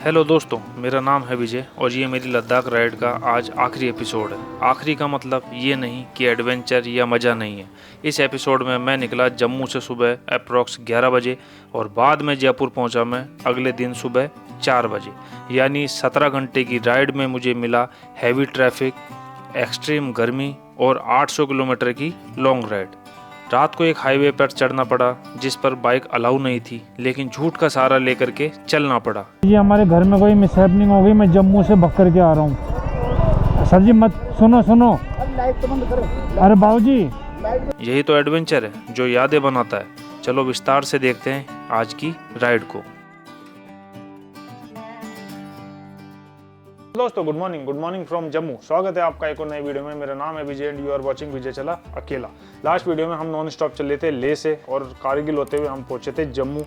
Hello दोस्तों, मेरा नाम है विजय और ये मेरी लद्दाख राइड का आज आखिरी एपिसोड है। आखिरी का मतलब ये नहीं कि एडवेंचर या मज़ा नहीं है। इस एपिसोड में मैं निकला जम्मू से सुबह अप्रॉक्स 11 बजे और बाद में जयपुर पहुंचा मैं अगले दिन सुबह 4 बजे। यानी 17 घंटे की राइड में मुझे मिला हैवी ट्रैफिक, एक्सट्रीम गर्मी और 800 किलोमीटर की लॉन्ग राइड। रात को एक हाईवे पर चढ़ना पड़ा जिस पर बाइक अलाउ नहीं थी, लेकिन झूठ का सहारा लेकर के चलना पड़ा। ये हमारे घर में कोई मिसहैपनिंग हो गई, मैं जम्मू से भग करके आ रहा हूँ। सर जी मत सुनो। अरे बाबूजी, यही तो एडवेंचर है जो यादें बनाता है। चलो विस्तार से देखते हैं आज की राइड को। दोस्तों गुड मॉर्निंग फ्रॉम जम्मू। स्वागत है आपका एक और नई वीडियो में। मेरा नाम है विजय एंड यू आर वाचिंग विजय चला अकेला। लास्ट वीडियो में हम नॉन स्टॉप चले थे लेह से और कारगिल होते हुए हम पहुंचे थे जम्मू।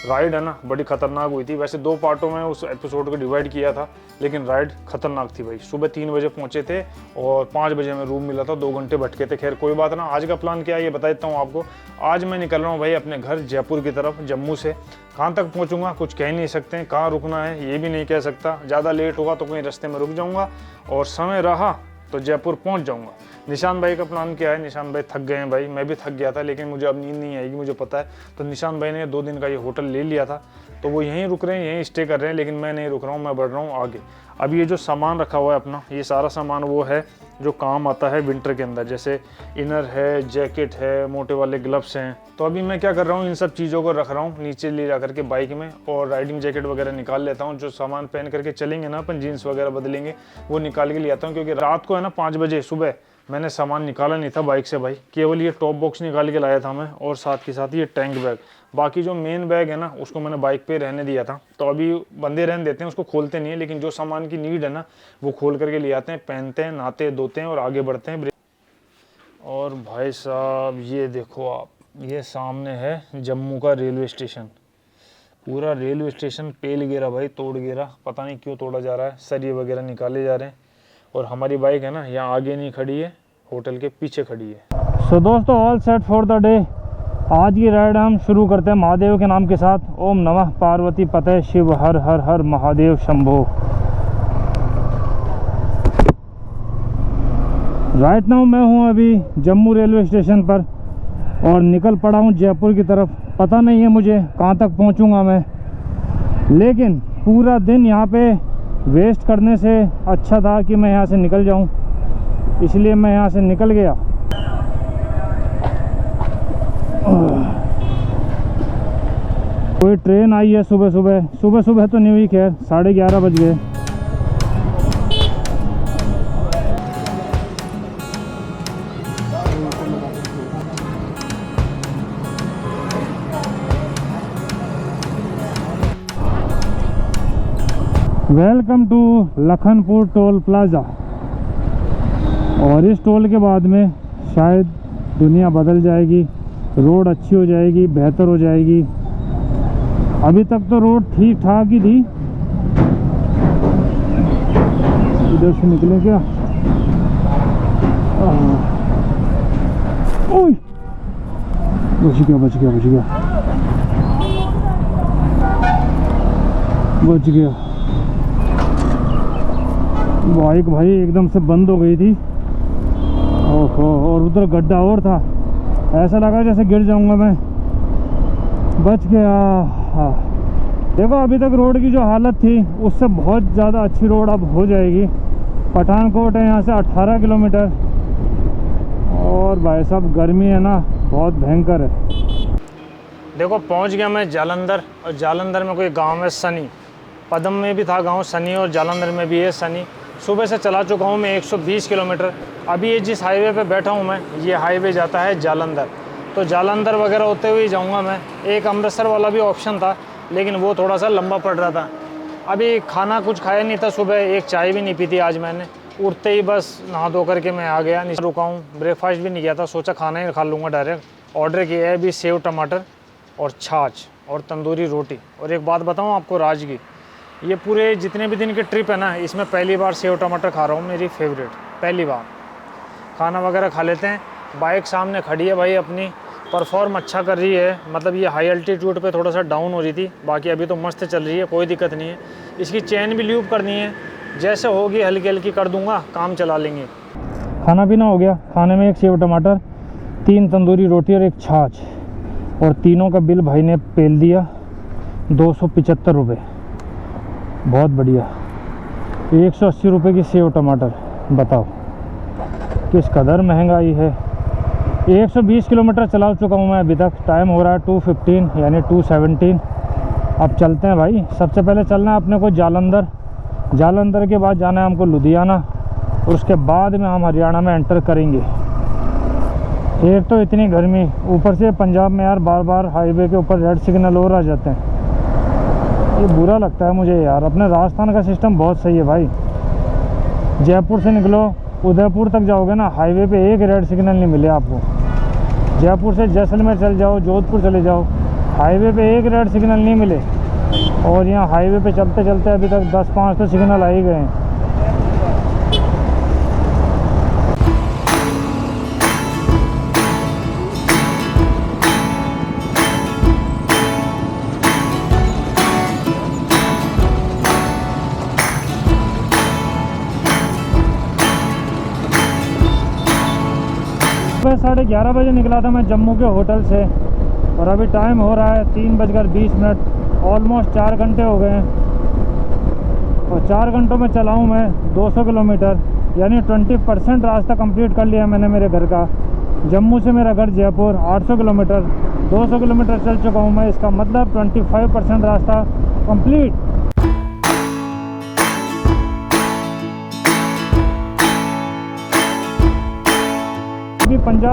राइड है ना बड़ी खतरनाक हुई थी। वैसे 2 पार्टों में उस एपिसोड को डिवाइड किया था, लेकिन राइड खतरनाक थी भाई। सुबह 3 बजे पहुंचे थे और 5 बजे में रूम मिला था। 2 घंटे भटके थे। खैर कोई बात ना। आज का प्लान क्या है ये बता देता हूँ आपको। आज मैं निकल रहा हूँ भाई अपने घर जयपुर की तरफ। जम्मू से कहाँ तक पहुँचूंगा कुछ कह नहीं सकते हैं, कहाँ रुकना है ये भी नहीं कह सकता। ज़्यादा लेट होगा तो कहीं रास्ते में रुक जाऊँगा और समय रहा तो जयपुर पहुंच जाऊंगा। निशान भाई का प्लान क्या है? निशान भाई थक गए हैं भाई, मैं भी थक गया था, लेकिन मुझे अब नींद नहीं आएगी मुझे पता है। तो निशान भाई ने 2 दिन का ये होटल ले लिया था, तो वो यहीं रुक रहे हैं, यहीं स्टे कर रहे हैं। लेकिन मैं नहीं रुक रहा हूँ, मैं बढ़ रहा हूँ आगे। अब ये जो सामान रखा हुआ है अपना, ये सारा सामान वो है जो काम आता है विंटर के अंदर। जैसे इनर है, जैकेट है, मोटे वाले ग्लव्स हैं। तो अभी मैं क्या कर रहा हूँ, इन सब चीज़ों को रख रहा हूँ नीचे ले जा करके बाइक में, और राइडिंग जैकेट वगैरह निकाल लेता हूँ। जो सामान पहन करके चलेंगे ना अपन, जीन्स वगैरह बदलेंगे, वो निकाल के ले आता हूँ। क्योंकि रात को है ना 5 बजे सुबह मैंने सामान निकाला नहीं था बाइक से भाई। केवल ये टॉप बॉक्स निकाल के लाया था मैं, और साथ के साथ ये टैंक बैग। बाकी जो मेन बैग है ना उसको मैंने बाइक पे रहने दिया था। तो अभी बंदे रहने देते हैं, उसको खोलते नहीं है। लेकिन जो सामान की नीड है ना वो खोल करके ले आते हैं, पहनते हैं, नहाते धोते हैं और आगे बढ़ते हैं। और भाई साहब ये देखो आप, ये सामने है जम्मू का रेलवे स्टेशन। पूरा रेलवे स्टेशन पेल गिरा भाई, तोड़ गिरा। पता नहीं क्यों तोड़ा जा रहा है। सरिये वगैरह निकाले जा रहे हैं। और हमारी बाइक है ना यहाँ आगे नहीं खड़ी है, होटल के पीछे खड़ी है। सो दोस्तों all set for the day. आज की राइड हम शुरू करते हैं महादेव के नाम के साथ। ओम नमः पार्वती पतये शिव हर हर हर महादेव शंभो। राइट नाउ मैं हूँ अभी जम्मू रेलवे स्टेशन पर और निकल पड़ा हूँ जयपुर की तरफ। पता नहीं है मुझे कहाँ तक पहुँचूँगा मैं, लेकिन पूरा दिन यहाँ पे वेस्ट करने से अच्छा था कि मैं यहाँ से निकल जाऊँ, इसलिए मैं यहाँ से निकल गया। कोई ट्रेन आई है सुबह सुबह तो नहीं हुई, खैर 11:30 बज गए। Welcome to Lakhanpur toll plaza. और इस टोल के बाद में शायद दुनिया बदल जाएगी, रोड अच्छी हो जाएगी, बेहतर हो जाएगी। अभी तक तो रोड ठीक ठाक ही थी। इधर से निकले क्या? ओह बच गया। बाइक भाई एकदम से बंद हो गई थी। ओहो, और उधर गड्ढा और था, ऐसा लगा जैसे गिर जाऊंगा मैं। बच गया। हाँ देखो, अभी तक रोड की जो हालत थी उससे बहुत ज़्यादा अच्छी रोड अब हो जाएगी। पठानकोट है यहाँ से 18 किलोमीटर। और भाई साहब गर्मी है ना बहुत भयंकर है। देखो पहुँच गया मैं जालंधर, और जालंधर में कोई गाँव है सनी। पदम में भी था गाँव सनी और जालंधर में भी है सनी। सुबह से चला चुका हूँ मैं 120 किलोमीटर। अभी ये जिस हाईवे पे बैठा हूँ मैं, ये हाईवे जाता है जालंधर। तो जालंधर वगैरह होते हुए जाऊँगा मैं। एक अमृतसर वाला भी ऑप्शन था, लेकिन वो थोड़ा सा लंबा पड़ रहा था। अभी खाना कुछ खाया नहीं था सुबह, एक चाय भी नहीं पी थी आज मैंने। उठते ही बस नहा धो करके मैं आ गया, नीचे रुका हूँ। ब्रेकफास्ट भी नहीं किया था, सोचा खाना ही खा लूँगा डायरेक्ट। ऑर्डर किया है अभी सेव टमाटर और छाछ और तंदूरी रोटी। और एक बात बताऊँ आपको राज की, ये पूरे जितने भी दिन की ट्रिप है ना, इसमें पहली बार सेव टमाटर खा रहा हूँ, मेरी फेवरेट पहली बार। खाना वगैरह खा लेते हैं। बाइक सामने खड़ी है भाई अपनी, परफॉर्म अच्छा कर रही है, मतलब ये हाई अल्टीट्यूड पे थोड़ा सा डाउन हो रही थी, बाकी अभी तो मस्त चल रही है, कोई दिक्कत नहीं है। इसकी चेन भी ल्यूब करनी है, जैसे होगी हल्की हल्की कर दूंगा, काम चला लेंगे। खाना पीना हो गया। खाने में 1 सेव टमाटर, 3 तंदूरी रोटी और 1 छाछ, और तीनों का बिल भाई ने पेल दिया 275 रुपये। बहुत बढ़िया। 180 रुपये की सेव टमाटर, बताओ किस कदर महंगाई है। 120 किलोमीटर चला चुका हूँ मैं अभी तक। टाइम हो रहा है 2:15 यानी 2:17। अब चलते हैं भाई। सबसे पहले चलना है अपने को जालंधर। जालंधर के बाद जाना है हमको लुधियाना, और उसके बाद में हम हरियाणा में एंटर करेंगे। एक तो इतनी गर्मी, ऊपर से पंजाब में यार बार बार हाईवे के ऊपर रेड सिग्नल और आ जाते हैं, ये बुरा लगता है मुझे यार। अपने राजस्थान का सिस्टम बहुत सही है भाई। जयपुर से निकलो, उदयपुर तक जाओगे ना, हाईवे पे एक रेड सिग्नल नहीं मिले आपको। जयपुर से जैसलमेर चल जाओ, जोधपुर चले जाओ, हाईवे पे एक रेड सिग्नल नहीं मिले। और यहाँ हाईवे पे चलते चलते अभी तक 10-5 तो सिग्नल आ ही गए हैं। सुबह 11:30 बजे निकला था मैं जम्मू के होटल से, और अभी टाइम हो रहा है 3:20। ऑलमोस्ट 4 घंटे हो गए हैं, और 4 घंटों में चला हूँ मैं 200 किलोमीटर, यानी 20% रास्ता कंप्लीट कर लिया मैंने मेरे घर का। जम्मू से मेरा घर जयपुर 800 किलोमीटर, 200 किलोमीटर चल चुका हूँ मैं। इसका मतलब 25% रास्ता कंप्लीट।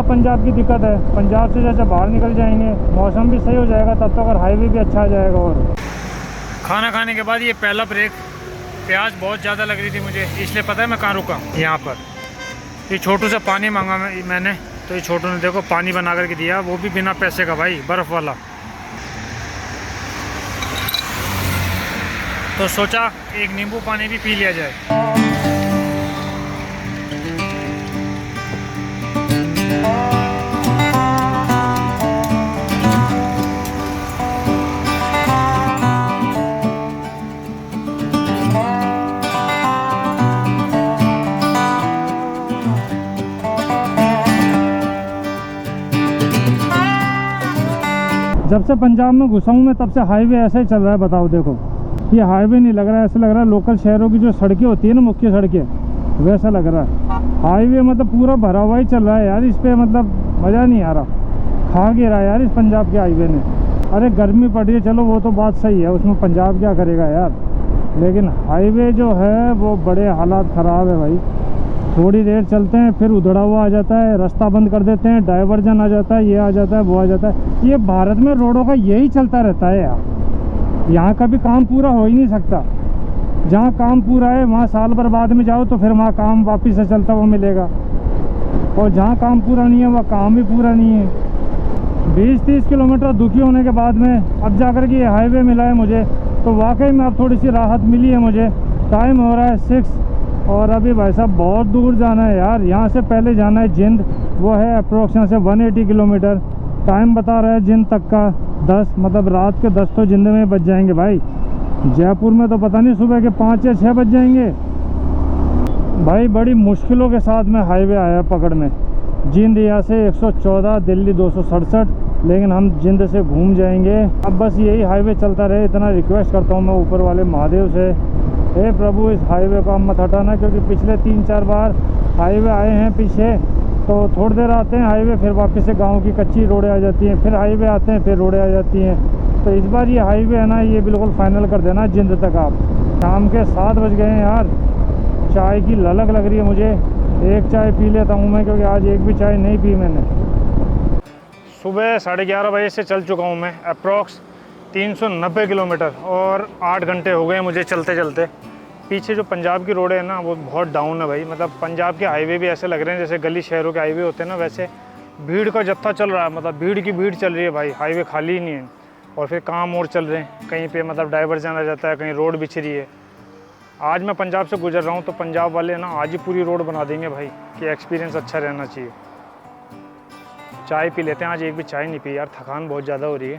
पंजाब की दिक्कत है। पंजाब से जैसे बाहर निकल जाएंगे, मौसम भी सही हो जाएगा, तब तक और हाईवे भी अच्छा आ जाएगा। और खाना खाने के बाद ये पहला ब्रेक, प्याज बहुत ज़्यादा लग रही थी मुझे, इसलिए पता है मैं कहाँ रुका, यहाँ पर। ये छोटू से पानी मांगा मैंने, तो ये छोटू ने देखो पानी बना करके दिया, वो भी बिना पैसे का भाई, बर्फ़ वाला। तो सोचा एक नींबू पानी भी पी लिया जाए। जब से पंजाब में घुसा हूँ मैं, तब से हाईवे ऐसा ही चल रहा है। बताओ, देखो ये हाईवे नहीं लग रहा है, ऐसा लग रहा है लोकल शहरों की जो सड़कें होती है ना, मुख्य सड़कें, वैसा लग रहा है। हाईवे मतलब पूरा भरा हुआ ही चल रहा है यार। इस पे मतलब मज़ा नहीं आ रहा, खा गिरा यार इस पंजाब के हाईवे ने। अरे गर्मी पड़ रही है, चलो वो तो बात सही है, उसमें पंजाब क्या करेगा यार, लेकिन हाईवे जो है वो बड़े हालात ख़राब है भाई। थोड़ी देर चलते हैं फिर उधड़ा हुआ आ जाता है, रास्ता बंद कर देते हैं, डाइवर्जन आ जाता है, ये आ जाता है, वो आ जाता है। ये भारत में रोडों का यही चलता रहता है यार। यहाँ का भी काम पूरा हो ही नहीं सकता। जहाँ काम पूरा है वहाँ साल भर बाद में जाओ तो फिर वहाँ काम वापस से चलता हुआ मिलेगा, और जहाँ काम पूरा नहीं है वहाँ काम भी पूरा नहीं है। 20-30 किलोमीटर दुखी होने के बाद में अब जाकर के ये हाईवे मिला है मुझे, तो वाकई में अब थोड़ी सी राहत मिली है मुझे। टाइम हो रहा है 6, और अभी भाई साहब बहुत दूर जाना है यार। यहाँ से पहले जाना है जिंद, वो है अप्रोक्स यहाँ से 180 किलोमीटर। टाइम बता रहा है जिंद तक का 10, मतलब रात के 10 तो जिंद में बज जाएंगे भाई। जयपुर में तो पता नहीं सुबह के 5 या 6 बज जाएंगे भाई। बड़ी मुश्किलों के साथ में हाईवे आया पकड़ में। जिंद यहाँ से 114, दिल्ली 267, लेकिन हम जिंद से घूम जाएंगे। अब बस यही हाईवे चलता रहे, इतना रिक्वेस्ट करता हूँ मैं ऊपर वाले महादेव से, हे प्रभु इस हाईवे को हम मत हटाना, क्योंकि पिछले 3-4 बार हाईवे आए हैं पीछे, तो थोड़ी देर आते हैं हाईवे, फिर वापस से गांव की कच्ची रोडें आ जाती हैं, फिर हाईवे आते हैं, फिर रोडें आ जाती हैं। तो इस बार ये हाईवे है ना, ये बिल्कुल फाइनल कर देना जिंद तक आप। शाम के 7 बज गए हैं यार, चाय की ललक लग रही है मुझे। एक चाय पी लेता हूँ मैं, क्योंकि आज एक भी चाय नहीं पी मैंने। सुबह 11:30 बजे से चल चुका हूँ मैं, अप्रॉक्स 390 किलोमीटर, और 8 घंटे हो गए मुझे चलते चलते। पीछे जो पंजाब की रोड है ना वो बहुत डाउन है भाई, मतलब पंजाब के हाईवे भी ऐसे लग रहे हैं जैसे गली शहरों के हाईवे होते हैं ना, वैसे भीड़ का जत्था चल रहा है, मतलब भीड़ की भीड़ चल रही है भाई। हाईवे खाली ही नहीं है, और फिर काम और चल रहे हैं, कहीं पे मतलब डाइवर्जन आ जाता है, कहीं रोड बिछ रही है। आज मैं पंजाब से गुजर रहा हूँ, तो पंजाब वाले ना आज ही पूरी रोड बना देंगे भाई, कि एक्सपीरियंस अच्छा रहना चाहिए। चाय पी लेते हैं। आज एक भी चाय नहीं पी यार, थकान बहुत ज़्यादा हो रही है।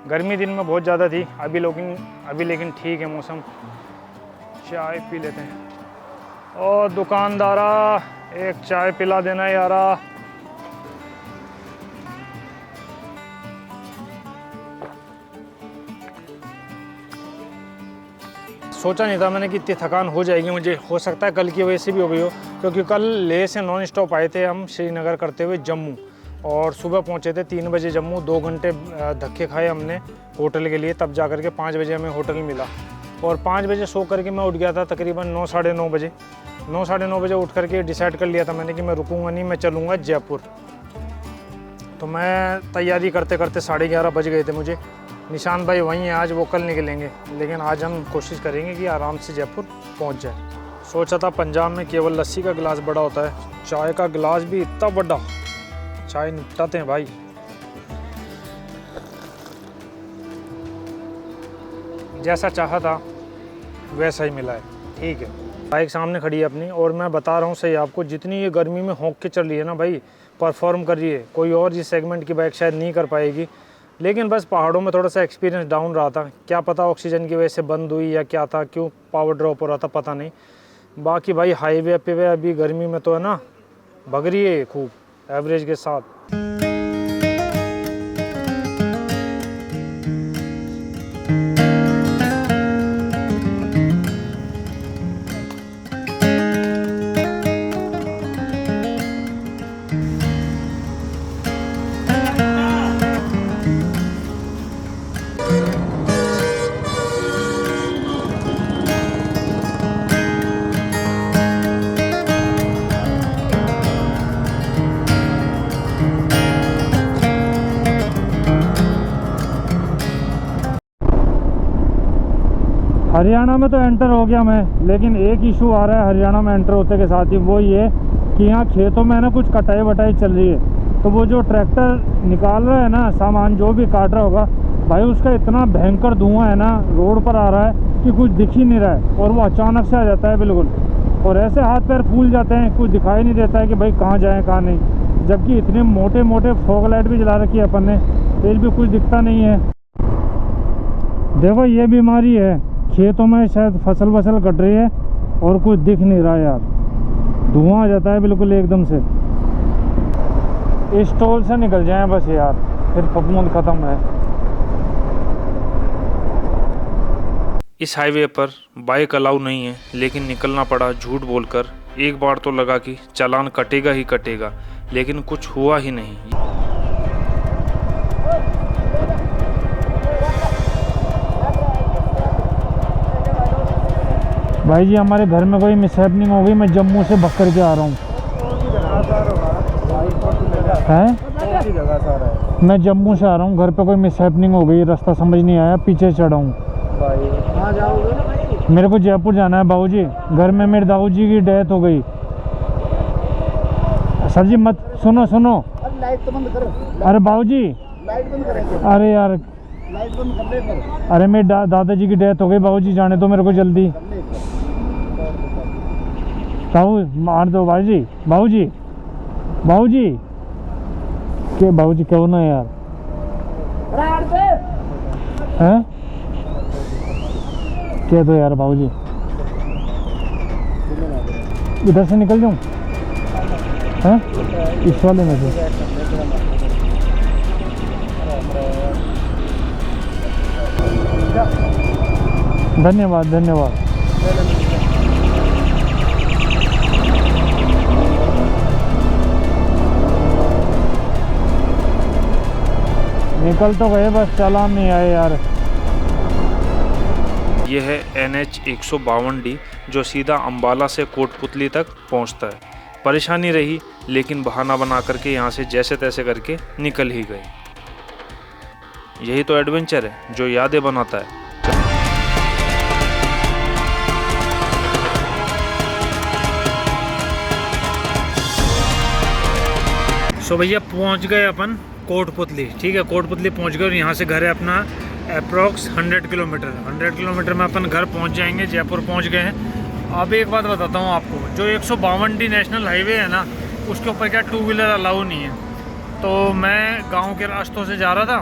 गर्मी दिन में बहुत ज़्यादा थी, अभी लेकिन ठीक है मौसम। चाय पी लेते हैं। और दुकानदारा एक चाय पिला देना यारा। सोचा नहीं था मैंने कि इतनी थकान हो जाएगी मुझे। हो सकता है कल की वजह से भी हो गई हो, क्योंकि कल लेह से नॉन स्टॉप आए थे हम श्रीनगर करते हुए जम्मू, और सुबह पहुंचे थे 3 बजे जम्मू। 2 घंटे धक्के खाए हमने होटल के लिए, तब जा कर के 5 बजे हमें होटल मिला। और 5 बजे सो करके मैं उठ गया था तकरीबन 9 साढ़े 9 बजे। 9 साढ़े 9 बजे उठ करके डिसाइड कर लिया था मैंने कि मैं रुकूंगा नहीं, मैं चलूँगा जयपुर। तो मैं तैयारी करते करते 11:30 बज गए थे मुझे। निशांत भाई वहीं हैं आज, वो कल निकलेंगे, लेकिन आज हम कोशिश करेंगे कि आराम से जयपुर पहुंच जाए। सोचा था पंजाब में केवल लस्सी का गिलास बड़ा होता है, चाय का गिलास भी इतना बड़ा। चाय निपटाते हैं भाई। जैसा चाहा था वैसा ही मिला है, ठीक है। बाइक सामने खड़ी है अपनी, और मैं बता रहा हूँ सही आपको, जितनी ये गर्मी में होंक के चल रही है ना भाई, परफॉर्म कर रही है। कोई और इस सेगमेंट की बाइक शायद नहीं कर पाएगी, लेकिन बस पहाड़ों में थोड़ा सा एक्सपीरियंस डाउन रहा था। क्या पता ऑक्सीजन की वजह से बंद हुई या क्या था, क्यों पावर ड्रॉप हो रहा था पता नहीं। बाकी भाई हाईवे पे अभी गर्मी में तो है ना भग रही है खूब एवरेज के साथ। हरियाणा में तो एंटर हो गया मैं, लेकिन एक इशू आ रहा है हरियाणा में एंटर होते के साथ ही, वो ये कि यहाँ खेतों में ना कुछ कटाई वटाई चल रही है। तो वो जो ट्रैक्टर निकाल रहा है ना सामान, जो भी काट रहा होगा भाई, उसका इतना भयंकर धुआं है ना रोड पर आ रहा है कि कुछ दिख ही नहीं रहा है, और वो अचानक से आ जाता है बिल्कुल, और ऐसे हाथ पैर फूल जाते हैं, कुछ दिखाई नहीं देता है कि भाई कहाँ जाएँ कहाँ नहीं। जबकि इतने मोटे मोटे फॉग लाइट भी जला रखी है अपन ने, फिर भी कुछ दिखता नहीं है। देखो ये बीमारी है, खेतों में शायद फसल वसल कट रही है और कुछ दिख नहीं रहा यार, धुआं आ जाता है बिल्कुल एकदम से। इस टोल से निकल जाएं बस यार, फिर फफूंद खत्म है। इस हाईवे पर बाइक अलाउ नहीं है, लेकिन निकलना पड़ा झूठ बोलकर। एक बार तो लगा कि चालान कटेगा ही कटेगा, लेकिन कुछ हुआ ही नहीं। भाई जी हमारे घर में कोई मिसहैपनिंग हो गई, मैं जम्मू से भग कर के आ रहा हूँ। है मैं जम्मू से आ रहा हूँ, घर पे कोई मिसहैपनिंग हो गई, रास्ता समझ नहीं आया, पीछे चढ़ा हूँ। मेरे को जयपुर जाना है बाबूजी, घर में मेरे दाऊ जी की डेथ हो गई। सर जी मत सुनो सुनो, लाइट तो बंद करो। अरे बाबूजी, लाइट बंद करो। अरे यार लाइट बंद कर ले पर। अरे मेरे दादाजी की डेथ हो गई बाबूजी, जाने दो मेरे को जल्दी। बाबू मार दो बाबूजी, बाबूजी बाबूजी के बाबूजी क्यों ना यार हैं, क्या दो यार बाबूजी, इधर से निकल जाऊं हैं, इस वाले में से। धन्यवाद धन्यवाद। निकल तो गए, बस चालान नहीं आए यार। यह है NH 152D, जो सीधा अंबाला से कोटपुतली तक पहुंचता है। परेशानी रही, लेकिन बहाना बना करके यहाँ से जैसे तैसे करके निकल ही गए। यही तो एडवेंचर है जो यादें बनाता है। सो भैया पहुँच गए अपन कोटपुतली, ठीक है। कोटपुतली पहुँच गए और यहाँ से घर है अपना अप्रॉक्स 100 किलोमीटर। 100 किलोमीटर में अपन घर पहुँच जाएंगे, जयपुर पहुँच गए हैं। अब एक बात बताता हूँ आपको, जो 152D नेशनल हाईवे है ना, उसके ऊपर क्या 2 व्हीलर अलाउ नहीं है। तो मैं गांव के रास्तों से जा रहा था।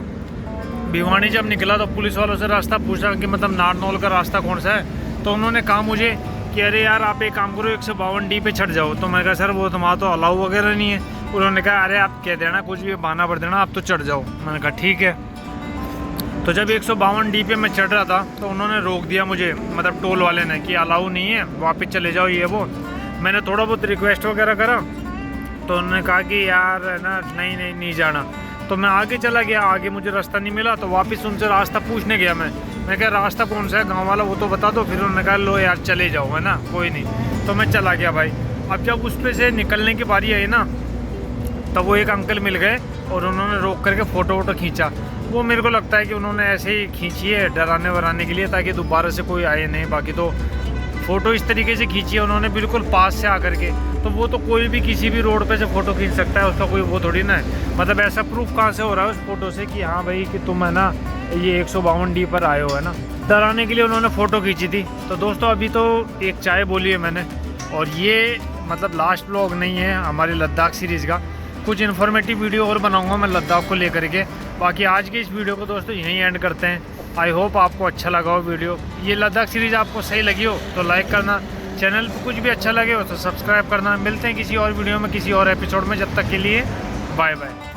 भिवानी जब निकला तो पुलिस वालों से रास्ता पूछा कि मतलब नारनौल का रास्ता कौन सा है। तो उन्होंने कहा मुझे कि अरे यार आप एक काम करो 152D पे चढ़ जाओ। तो मैंने कहा सर वो तुम्हारा तो अलाउ वगैरह नहीं है। उन्होंने कहा अरे आप कह देना कुछ भी बहाना भर देना आप तो चढ़ जाओ। मैंने कहा ठीक है। तो जब 152D पे मैं चढ़ रहा था तो उन्होंने रोक दिया मुझे, मतलब टोल वाले ने, कि अलाउ नहीं है वापस चले जाओ ये वो। मैंने थोड़ा बहुत रिक्वेस्ट वगैरह करा तो उन्होंने कहा कि यार है ना नहीं जाना। तो मैं आगे चला गया, आगे मुझे रास्ता नहीं मिला तो वापस उनसे रास्ता पूछने गया मैं कहा रास्ता कौन सा है गाँव वाला वो तो बता दो। फिर उन्होंने कहा लो यार चले जाओ है ना कोई नहीं। तो मैं चला गया भाई। अब जब उस पे से निकलने की बारी आई ना तब वो एक अंकल मिल गए और उन्होंने रोक करके फ़ोटो वोटो खींचा। वो मेरे को लगता है कि उन्होंने ऐसे ही खींची है डराने वराने के लिए ताकि दोबारा से कोई आए नहीं। बाकी तो फ़ोटो इस तरीके से खींची है उन्होंने बिल्कुल पास से आकर के। तो वो तो कोई भी किसी भी रोड पे से फ़ोटो खींच सकता है, उसका कोई वो थोड़ी ना है। मतलब ऐसा प्रूफ कहाँ से हो रहा है उस फ़ोटो से कि हाँ भाई कि तुम है ना ये 152D पर आए हो है ना। डराने के लिए उन्होंने फ़ोटो खींची थी। तो दोस्तों अभी तो एक चाय बोली है मैंने, और ये मतलब लास्ट व्लॉग नहीं है हमारी लद्दाख सीरीज़ का। कुछ इन्फॉर्मेटिव वीडियो और बनाऊंगा मैं लद्दाख को लेकर के। बाकी आज की इस वीडियो को दोस्तों यहीं एंड करते हैं। आई होप आपको अच्छा लगा हो वीडियो। ये लद्दाख सीरीज़ आपको सही लगी हो तो लाइक करना, चैनल पर कुछ भी अच्छा लगे हो तो सब्सक्राइब करना। मिलते हैं किसी और वीडियो में किसी और एपिसोड में, जब तक के लिए बाय बाय।